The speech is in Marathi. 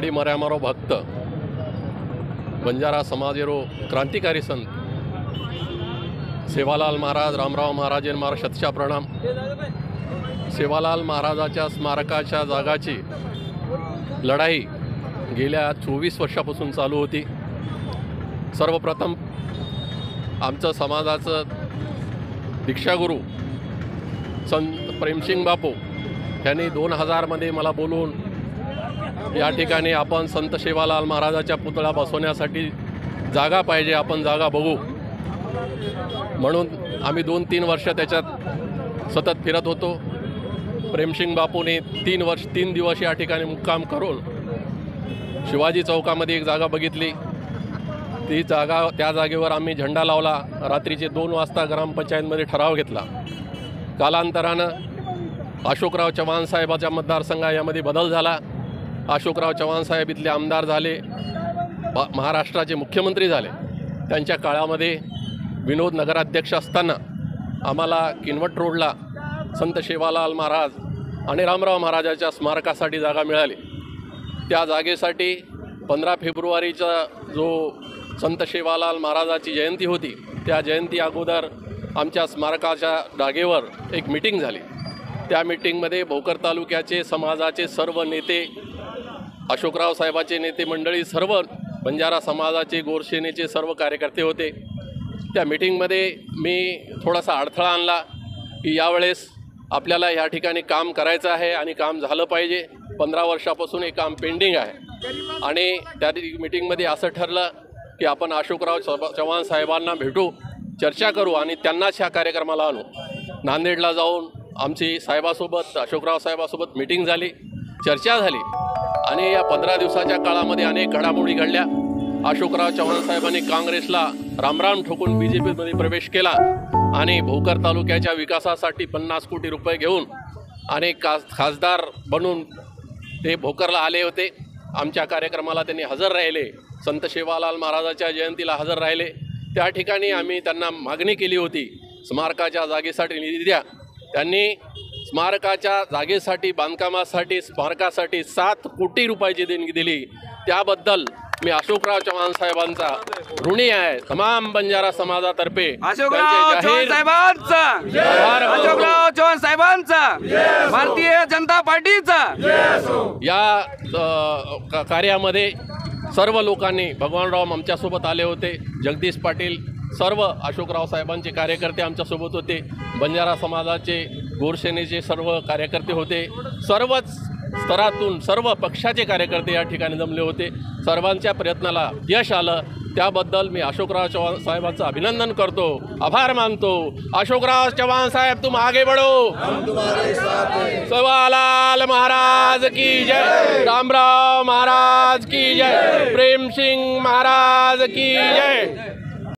आडी मऱ्यामारो भक्त बंजारा समाजेरो क्रांतिकारी संत सेवालाल महाराज रामराव महाराजांना शतशा प्रणाम। सेवालाल महाराजाच्या स्मारकाच्या जागाची लढाई गेल्या 24 वर्षापासून चालू होती। सर्वप्रथम आमचं समाजाचं दीक्षागुरू संत प्रेमसिंग बापू यांनी 2000 मध्ये मला बोलवून या ठिकाणी आपण संत सेवालाल महाराजाच्या पुतळा बसवण्यासाठी जागा पाहिजे, आपण जागा बघू म्हणून आम्ही 2-3 वर्ष त्याच्यात सतत फिरत होतो। प्रेमसिंग बापूने 3 दिवस या ठिकाणी मुक्काम करून शिवाजी चौकामध्ये एक जागा बघितली। ती जागा त्या जागेवर आम्ही झेंडा लावला। रात्रीचे 2 वाजता ग्रामपंचायतमध्ये ठराव घेतला। कालांतरानं अशोकराव चव्हाण साहेबाच्या मतदारसंघा यामध्ये बदल झाला। अशोकराव चव्हाण साहेब इथले आमदार झाले, महाराष्ट्राचे मुख्यमंत्री झाले। त्यांच्या काळामध्ये विनोद नगराध्यक्ष असताना आम्हाला किनवट रोडला संत सेवालाल महाराज आणि रामराव महाराजाच्या स्मारकासाठी जागा मिळाली। त्या जागेसाठी 15 फेब्रुवारीचा जो संत सेवालाल महाराजाची जयंती होती, त्या जयंती अगोदर आमच्या स्मारकाच्या जागेवर एक मीटिंग झाली। त्या मीटिंगमध्ये भोकर तालुक्याचे समाजाचे सर्व नेते, अशोकराव साहेबाचे नेते मंडळी, सर्व बंजारा समाजाचे, गोरसेनेचे सर्व कार्यकर्ते होते। त्या मीटिंगमध्ये मी थोडासा अडथळा आणला की यावेळेस आपल्याला या ठिकाणी काम करायचं आहे आणि काम झालं पाहिजे। 15 वर्षापासून हे काम पेंडिंग आहे आणि त्या मीटिंगमध्ये असं ठरलं की आपण अशोकराव चव्हाण साहेबांना भेटू, चर्चा करू आणि त्यांनाच ह्या कार्यक्रमाला आणू। नांदेडला जाऊन आमची साहेबासोबत, अशोकराव साहेबासोबत मीटिंग झाली, चर्चा झाली आणि या 15 दिवसाच्या काळामध्ये अनेक घडामोडी घडल्या। अशोकराव चव्हाण साहेबांनी काँग्रेसला रामराम ठोकून BJPमध्ये प्रवेश केला आणि भोकर तालुक्याच्या विकासासाठी 50 कोटी रुपये घेऊन अनेक खासदार बनून ते भोकरला आले होते। आमच्या कार्यक्रमाला त्यांनी हजर राहिले, संत सेवालाल महाराजाच्या जयंतीला हजर राहिले। त्या ठिकाणी आम्ही त्यांना मागणी केली होती स्मारकाच्या जागेसाठी निधी द्या। त्यांनी स्मारकाच्या जागेसाठी, बांधकामासाठी, स्मारकासाठी 7 कोटी रुपयाची देणगी दिली। त्याबद्दल मी अशोकराव चव्हाण साहेबांचा ऋणी आहे। तमाम बंजारा समाजातर्फे अशोकराव चव्हाण साहेबांचा, भारतीय जनता पार्टीचा या कार्यामध्ये सर्व लोकांनी, भगवानराव आमच्यासोबत आले होते, जगदीश पाटील, सर्व अशोकराव साहेबांचे कार्यकर्ते आमच्यासोबत होते, बंजारा समाजाचे, गोरसेनेचे सर्व कार्यकर्ते होते, सर्वच स्तरातून सर्व पक्षाचे कार्यकर्ते या ठिकाणी जमले होते। सर्वांच्या प्रयत्नाला यश आलं, त्याबद्दल मी अशोकराव चव्हाण साहेबांचं अभिनंदन करतो, आभार मानतो। अशोकराव चव्हाण साहेब तुम आगे बढ़ो, सेवालाल महाराज की जय, रामराव महाराज की जय, प्रेमसिंग महाराज की जय।